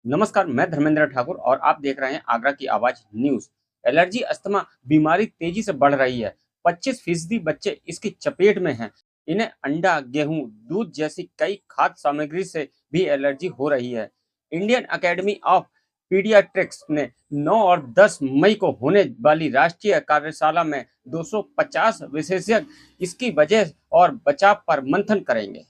नमस्कार, मैं धर्मेंद्र ठाकुर और आप देख रहे हैं आगरा की आवाज न्यूज। एलर्जी अस्थमा बीमारी तेजी से बढ़ रही है। 25% बच्चे इसकी चपेट में हैं। इन्हें अंडा, गेहूं, दूध जैसी कई खाद्य सामग्री से भी एलर्जी हो रही है। इंडियन एकेडमी ऑफ पीडियाट्रिक्स ने 9 और 10 मई को होने वाली राष्ट्रीय कार्यशाला में 250 विशेषज्ञ इसकी वजह और बचाव पर मंथन करेंगे।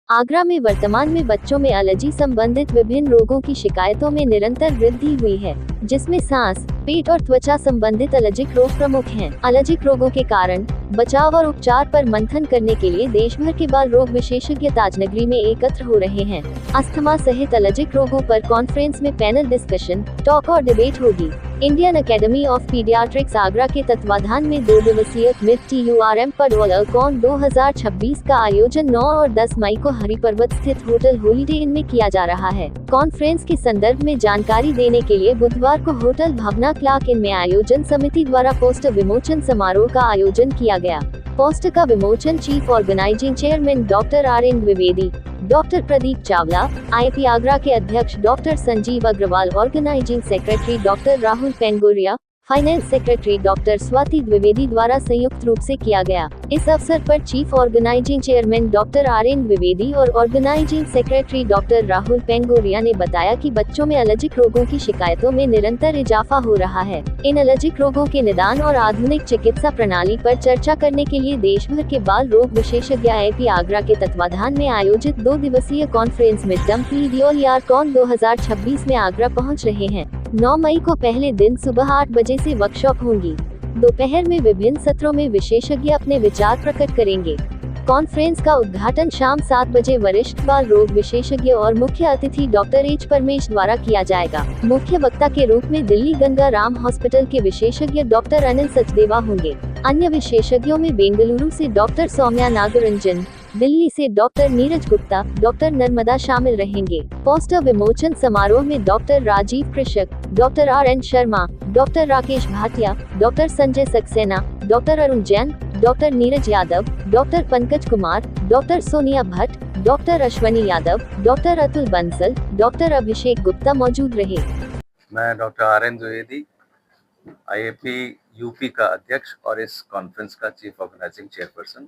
आगरा में वर्तमान में बच्चों में एलर्जी संबंधित विभिन्न रोगों की शिकायतों में निरंतर वृद्धि हुई है, जिसमें सांस, पेट और त्वचा संबंधित एलर्जिक रोग प्रमुख हैं। एलर्जिक रोगों के कारण, बचाव और उपचार पर मंथन करने के लिए देश भर के बाल रोग विशेषज्ञ ताजनगरी में एकत्र हो रहे हैं। अस्थमा सहित एलर्जिक रोगों पर कॉन्फ्रेंस में पैनल डिस्कशन, टॉक और डिबेट होगी। Indian academy of paediatrics Agra के तत्वाधान में 2 दिवसीय मिड TURM पडवलकॉन 2026 का आयोजन 9 और 10 मई को हरिपर्वत स्थित होटल हॉलिडे इन में किया जा रहा है। कॉन्फ्रेंस के संदर्भ में जानकारी देने के लिए बुधवार को होटल भावना क्लार्क इन में आयोजन समिति द्वारा पोस्टर विमोचन समारोह का आयोजन किया गया। पोस्टर का विमोचन chief organising chairman doctor RN Dwivedi, doctor Pradeep Chawla, IIP Agra के अध्यक्ष doctor Sanjeev Agarwal, organising secretary doctor Rahul Pengoria, finance secretary doctor Swati Dwivedi द्वारा संयुक्त रूप से किया गया। इस अवसर पर chief organising chairman doctor RN Dwivedi और organising secretary doctor Rahul Pengoria ने बताया कि बच्चों में एलर्जिक रोगों की शिकायतों में निरंतर इजाफा हो रहा है। इन एलर्जिक रोगों के निदान और आधुनिक चिकित्सा प्रणाली पर चर्चा करने के लिए देश भर के बाल रोग विशेषज्ञ IIP आगरा के तत्वाधान में आयोजित 2 दिवसीय कॉन्फ्रेंस मिडटर्म पीडियाट्रिक्स 2026 में आगरा पहुँच रहे हैं। 9 मई को पहले दिन सुबह 8 बजे से वर्कशॉप होंगी। दोपहर में विभिन्न सत्रों में विशेषज्ञ अपने विचार प्रकट करेंगे। कॉन्फ्रेंस का उद्घाटन शाम 7 बजे वरिष्ठ बाल रोग विशेषज्ञ और मुख्य अतिथि डॉक्टर H परमेश द्वारा किया जाएगा। मुख्य वक्ता के रूप में दिल्ली गंगा राम हॉस्पिटल के विशेषज्ञ डॉक्टर अनिल सचदेवा होंगे। अन्य विशेषज्ञों में बेंगलुरु से डॉक्टर सौम्या नागरंजन, दिल्ली से डॉक्टर नीरज गुप्ता, डॉक्टर नर्मदा शामिल रहेंगे। पोस्टर विमोचन समारोह में doctor Rajeev Krishak, doctor RN Sharma, doctor Rakesh Bhatia, doctor Sanjay Saxena, doctor Arun Jain, doctor Neeraj Yadav, doctor Pankaj Kumar, doctor Sonia Bhatt, doctor Ashwani Yadav, doctor Atul Bansal, doctor Abhishek Gupta मौजूद रहे। मैं doctor RN Dwivedi, IIP UP का अध्यक्ष और इस कॉन्फ्रेंस का चीफ ऑर्गेनाइजिंग चेयरपर्सन।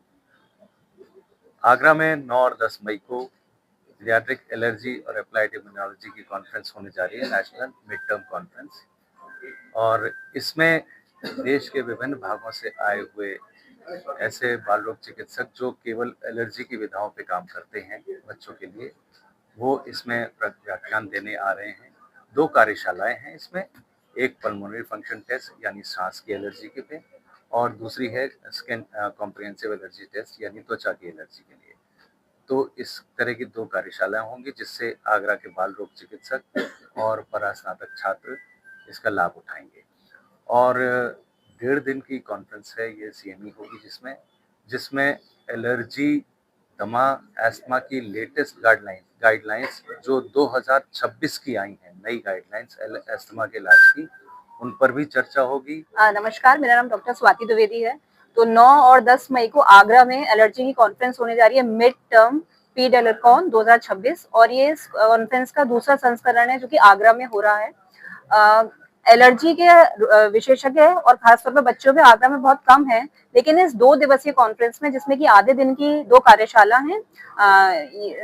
आगरा में 9 और 10 मई को पीडियाट्रिक एलर्जी और अप्लाइड इम्यूनोलॉजी की कॉन्फ्रेंस होने जा रही है, नेशनल मिड टर्म कॉन्फ्रेंस। और इसमें देश के विभिन्न भागों से आए हुए ऐसे बाल रोग चिकित्सक जो केवल एलर्जी की विधाओं पे काम करते हैं बच्चों के लिए, वो इसमें व्याख्यान देने आ रहे हैं। 2 कार्यशालाएं हैं इसमें, एक पल्मोनरी फंक्शन टेस्ट यानी सांस की एलर्जी के पे, और दूसरी है स्किन कॉम्प्रिहेंसिव एलर्जी टेस्ट यानी त्वचा की एलर्जी के लिए। तो इस तरह की 2 कार्यशालाएं होंगी जिससे आगरा के बाल रोग चिकित्सक और परास्नातक छात्र इसका लाभ उठाएंगे। और 1.5 दिन की कॉन्फ्रेंस है, ये CME होगी जिसमें एलर्जी, दमा, एस्थमा की लेटेस्ट गाइडलाइंस जो 2026 की आई हैं, नई गाइडलाइंस एस्थमा के इलाज की, उन पर भी चर्चा होगी। नमस्कार, मेरा नाम डॉक्टर स्वाति द्विवेदी है। तो 9 और 10 मई को आगरा में एलर्जी की कॉन्फ्रेंस होने जा रही है, मिड टर्म पीडियाट्रिक्स 2026, और ये इस कॉन्फ्रेंस का दूसरा संस्करण है जो कि आगरा में हो रहा है। एलर्जी के विशेषज्ञ और खासतौर पर बच्चों में आगरा में बहुत कम है, लेकिन इस 2 दिवसीय कॉन्फ्रेंस में, जिसमें कि आधे दिन की 2 कार्यशाला हैं,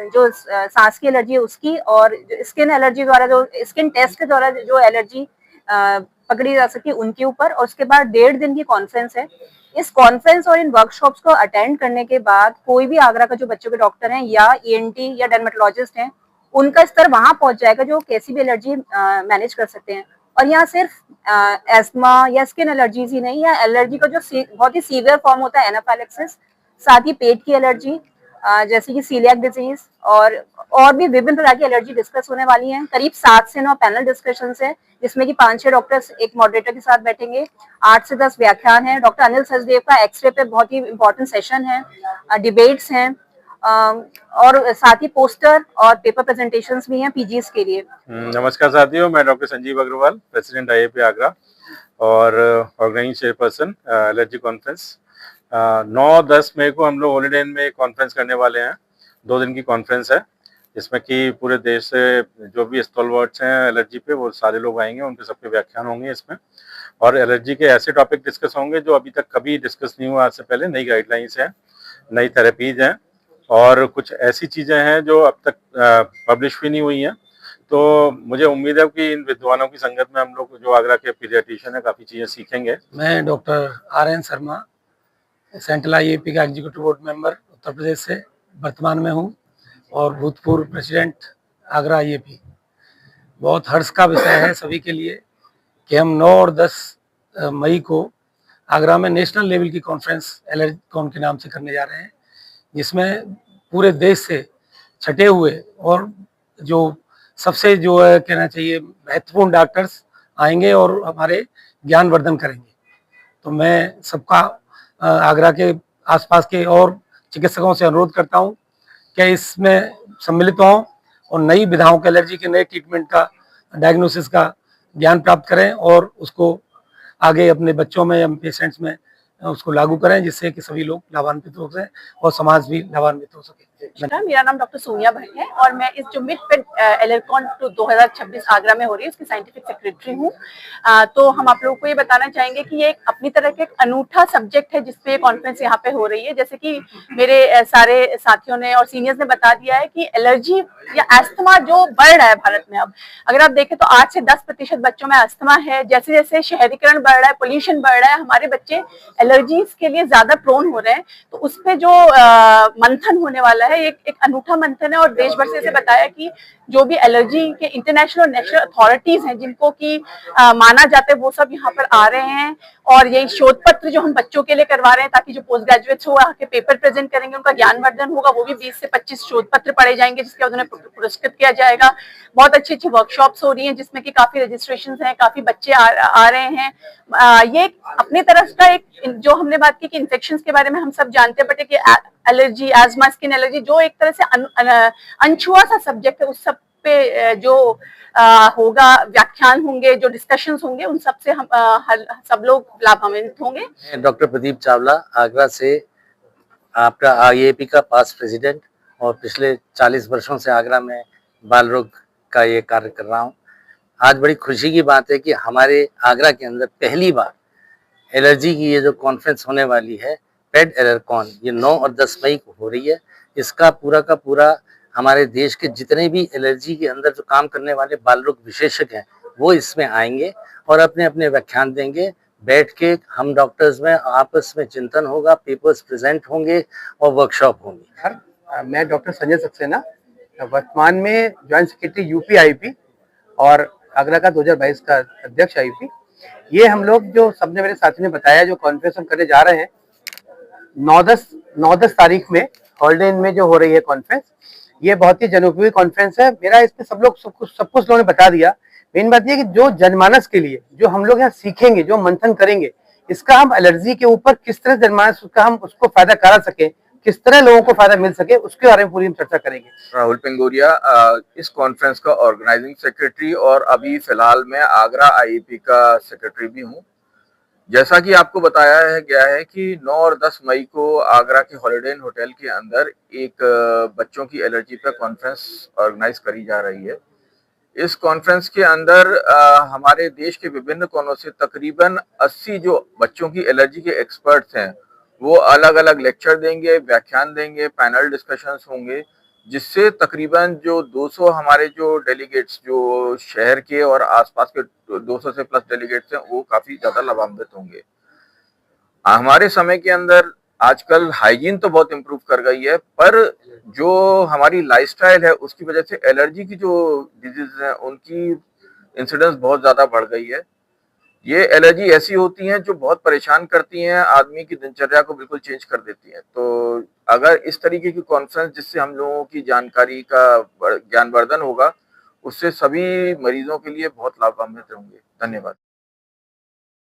जो सांस की एलर्जी है उसकी, और स्किन एलर्जी द्वारा जो स्किन टेस्ट के द्वारा जो एलर्जी पकड़ी जा सकती है उनके ऊपर, और उसके बाद 1.5 दिन की कॉन्फ्रेंस है। इस कॉन्फ्रेंस और इन वर्कशॉप्स को अटेंड करने के बाद कोई भी आगरा का जो बच्चों के डॉक्टर हैं या ENT या डर्मेटोलॉजिस्ट हैं, उनका स्तर वहां पहुंच जाएगा जो कैसी भी एलर्जी मैनेज कर सकते हैं। और यहाँ सिर्फ एस्थमा या स्किन एलर्जीज ही नहीं, या एलर्जी का जो बहुत ही सीवियर फॉर्म होता है एनाफाइलेक्सिस, साथ ही पेट की एलर्जी जैसे कि सीलियाक डिजीज, और भी विभिन्न प्रकार की एलर्जी डिस्कस होने वाली हैं। करीब 7 से 9 पैनल डिस्कशंस है, जिसमें कि 5-6 डॉक्टर्स एक मॉडरेटर के साथ बैठेंगे। 8 से 10 व्याख्यान है। डॉक्टर अनिल सचदेव का एक्सरे पे बहुत ही इंपॉर्टेंट सेशन है। डिबेट्स हैं, और साथ ही पोस्टर और पेपर प्रेजेंटेशंस भी हैं PGs के लिए। नमस्कार साथियों, मैं doctor Sanjeev Agarwal, president IIP Agra और ऑर्गेनाइजिंग चेयरपर्सन एलर्जी कॉन्फ्रेंस। 9-10 मई को हम लोग हॉलीडे इन में कॉन्फ्रेंस करने वाले हैं। 2 दिन की कॉन्फ्रेंस है जिसमें कि पूरे देश से जो भी स्टॉलवर्ड्स हैं एलर्जी पे वो सारे लोग आएंगे, उनके सबके व्याख्यान होंगे इसमें। और एलर्जी के ऐसे टॉपिक डिस्कस होंगे जो अभी तक कभी डिस्कस नहीं हुआ आज से पहले। नई गाइडलाइंस हैं, नई थेरेपीज हैं और कुछ ऐसी चीज़ें हैं जो अब तक पब्लिश भी नहीं हुई हैं। तो मुझे उम्मीद है कि इन विद्वानों की संगत में हम लोग जो आगरा के पीडियाट्रिशियन है काफ़ी चीज़ें सीखेंगे। मैं doctor RN Sharma, central IAP का executive board member Uttar Pradesh से वर्तमान में हूँ और भूतपूर्व प्रेसिडेंट आगरा IAP। बहुत हर्ष का विषय है सभी के लिए कि हम 9 और 10 मई को आगरा में नेशनल लेवल की कॉन्फ्रेंस एलर्जी कॉन के नाम से करने जा रहे हैं, जिसमें पूरे देश से छटे हुए और जो सबसे जो है कहना चाहिए महत्वपूर्ण डॉक्टर्स आएंगे और हमारे ज्ञानवर्धन करेंगे। तो मैं सबका आगरा के आसपास के और चिकित्सकों से अनुरोध करता हूं कि इसमें सम्मिलित हों और नई विधाओं के एलर्जी के नए ट्रीटमेंट का डायग्नोसिस का ज्ञान प्राप्त करें और उसको आगे अपने बच्चों में या पेशेंट्स में उसको लागू करें, जिससे कि सभी लोग लाभान्वित हो सकें और समाज भी लाभान्वित हो सके। मेरा नाम डॉक्टर सोनिया भाई है और मैं इस जो मिड पेड एलर्कॉन 2026 आगरा में हो रही है उसकी साइंटिफिक सेक्रेटरी हूँ। तो हम आप लोगों को ये बताना चाहेंगे कि ये एक अपनी तरह का एक अनूठा सब्जेक्ट है जिसपे कॉन्फ्रेंस यहाँ पे हो रही है। जैसे कि मेरे सारे साथियों ने और सीनियर्स ने बता दिया है कि एलर्जी या अस्थमा जो बढ़ रहा है भारत में, अब अगर आप देखें तो 8 से 10% बच्चों में अस्थमा है। जैसे जैसे शहरीकरण बढ़ रहा है, पोल्यूशन बढ़ रहा है, हमारे बच्चे एलर्जीज के लिए ज्यादा प्रोन हो रहे हैं। तो उस पे जो मंथन होने वाला है एक अनूठा मंथन है और देश भर से इसे बताया कि जो भी एलर्जी के इंटरनेशनल और नेशनल अथॉरिटीज हैं जिनको कि माना जाता है वो सब यहाँ पर आ रहे हैं। और ये शोध पत्र जो हम बच्चों के लिए करवा रहे हैं ताकि जो पोस्ट ग्रेजुएट्स हो आके पेपर प्रेजेंट करेंगे उनका ज्ञानवर्धन होगा, वो भी 20 से 25 शोध पत्र पढ़े जाएंगे जिसके बाद उन्हें पुरस्कृत किया जाएगा। बहुत अच्छी अच्छी वर्कशॉप्स हो रही हैं जिसमें कि काफी रजिस्ट्रेशन हैं, काफी बच्चे आ रहे हैं। ये अपनी तरफ का एक जो हमने बात की कि इन्फेक्शन के बारे में हम सब जानते हैं, बट एक एलर्जी, एजमा, स्किन एलर्जी जो एक तरह से अनछुआ सा सब्जेक्ट है, उस सब पे जो होगा व्याख्यान होंगे, जो डिस्कशंस होंगे, उन सब से हम सब लोग लाभान्वित होंगे। डॉक्टर प्रदीप चावला आगरा से आपका IAP का पास्ट प्रेसिडेंट और पिछले 40 वर्षों से आगरा में बाल रोग का ये कार्य कर रहा हूँ। आज बड़ी खुशी की बात है कि हमारे आगरा के अंदर पहली बार एलर्जी की ये जो कॉन्फ्रेंस होने वाली है पेड एलर्कॉन, ये 9 और 10 मई को हो रही है। इसका पूरा का पूरा हमारे देश के जितने भी एलर्जी के अंदर जो काम करने वाले बाल रोग विशेषज्ञ हैं वो इसमें आएंगे और अपने अपने व्याख्यान देंगे। बैठ के हम डॉक्टर्स में आपस में चिंतन होगा, पेपर्स प्रेजेंट होंगे और वर्कशॉप होंगी। मैं डॉक्टर संजय सक्सेना, वर्तमान में ज्वाइंट सेक्रेटरी UP IAP और आगरा का 2022 का अध्यक्ष IAP। ये हम लोग जो सबने मेरे साथी ने बताया जो कॉन्फ्रेंस हम करने जा रहे हैं 9-10 तारीख में हॉलिडे में जो हो रही है कॉन्फ्रेंस, ये बहुत ही जनोपयोगी कॉन्फ्रेंस है। मेरा इस पे सब कुछ लोगों ने बता दिया। मेन बात ये कि जो जनमानस के लिए जो हम लोग यहाँ सीखेंगे, जो मंथन करेंगे, इसका हम एलर्जी के ऊपर किस तरह जनमानस का हम उसको फायदा करा सके, किस तरह लोगों को फायदा मिल सके, उसके बारे में पूरी हम चर्चा करेंगे। राहुल पिंगोरिया इस कॉन्फ्रेंस का ऑर्गेनाइजिंग सेक्रेटरी और अभी फिलहाल मैं आगरा IAP का सेक्रेटरी भी हूँ। जैसा कि आपको बताया गया है कि 9 और 10 मई को आगरा के हॉलिडे इन होटल के अंदर एक बच्चों की एलर्जी पर कॉन्फ्रेंस ऑर्गेनाइज करी जा रही है। इस कॉन्फ्रेंस के अंदर हमारे देश के विभिन्न कोनों से तकरीबन 80 जो बच्चों की एलर्जी के एक्सपर्ट्स हैं वो अलग अलग लेक्चर देंगे, व्याख्यान देंगे, पैनल डिस्कशंस होंगे, जिससे तकरीबन जो 200 हमारे जो डेलीगेट्स जो शहर के और आसपास के 200 से प्लस डेलीगेट्स हैं वो काफी ज्यादा लाभान्वित होंगे। हमारे समय के अंदर आजकल हाइजीन तो बहुत इम्प्रूव कर गई है, पर जो हमारी लाइफस्टाइल है उसकी वजह से एलर्जी की जो डिजीज हैं उनकी इंसिडेंस बहुत ज्यादा बढ़ गई है। ये एलर्जी ऐसी होती हैं जो बहुत परेशान करती हैं, आदमी की दिनचर्या को बिल्कुल चेंज कर देती हैं। तो अगर इस तरीके की कॉन्फ्रेंस जिससे हम लोगों की जानकारी का ज्ञानवर्धन होगा, उससे सभी मरीजों के लिए बहुत लाभान्वित होंगे। धन्यवाद।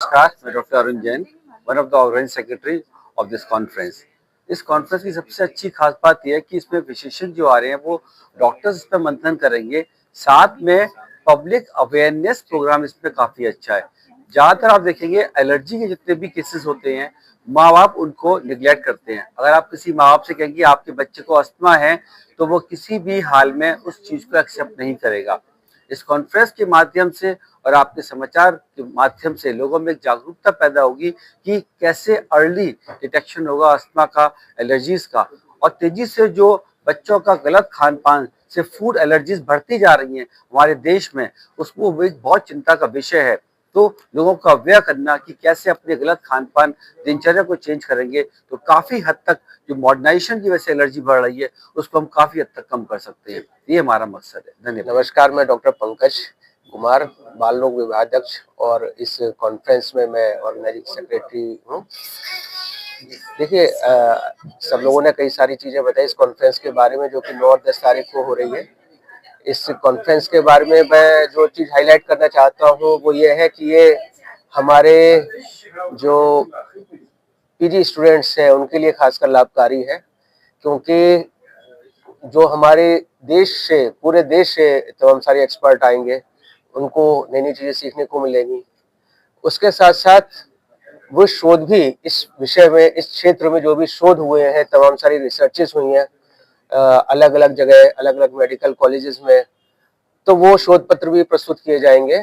नमस्कार, मैं doctor Arun Jain, one of the organising secretary of this conference. इस कॉन्फ्रेंस की सबसे अच्छी खास बात यह है कि इसमें विशेषज्ञ जो आ रहे हैं वो डॉक्टर्स इस पर मंथन करेंगे, साथ में पब्लिक अवेयरनेस प्रोग्राम इसमें काफ़ी अच्छा है। ज़्यादातर आप देखेंगे एलर्जी के जितने भी केसेस होते हैं माँ बाप उनको निग्लेक्ट करते हैं। अगर आप किसी माँ बाप से कहें कि आपके बच्चे को अस्थमा है, तो वो किसी भी हाल में उस चीज को एक्सेप्ट नहीं करेगा। इस कॉन्फ्रेंस के माध्यम से और आपके समाचार के माध्यम से लोगों में एक जागरूकता पैदा होगी कि कैसे अर्ली डिटेक्शन होगा अस्थमा का, एलर्जीज का। और तेजी से जो बच्चों का गलत खान पान से फूड एलर्जीज बढ़ती जा रही हैं हमारे देश में, उसको एक बहुत चिंता का विषय है। तो लोगों को अवेयर करना कि कैसे अपने गलत खान पान दिनचर्या को चेंज करेंगे तो काफी हद तक जो मॉडर्नाइजेशन की वजह से एलर्जी बढ़ रही है उसको हम काफी हद तक कम कर सकते हैं। ये हमारा मकसद है। धन्यवाद। नमस्कार, मैं डॉक्टर पंकज कुमार, बाल रोग विभागाध्यक्ष और इस कॉन्फ्रेंस में मैं ऑर्गेनाइजिंग सेक्रेटरी हूँ। देखिए, सब लोगों ने कई सारी चीज़ें बताई इस कॉन्फ्रेंस के बारे में, जो कि 9 और 10 तारीख को हो रही है। इस कॉन्फ्रेंस के बारे में मैं जो चीज़ हाईलाइट करना चाहता हूँ वो ये है कि ये हमारे जो पीजी स्टूडेंट्स हैं उनके लिए खासकर लाभकारी है, क्योंकि जो हमारे देश से, पूरे देश से तमाम सारे एक्सपर्ट आएंगे, उनको नई नई चीज़ें सीखने को मिलेंगी। उसके साथ साथ वो शोध भी इस विषय में, इस क्षेत्र में जो भी शोध हुए हैं, तमाम सारी रिसर्चेस हुई हैं अलग अलग जगह, अलग अलग मेडिकल कॉलेजेस में, तो वो शोध पत्र भी प्रस्तुत किए जाएंगे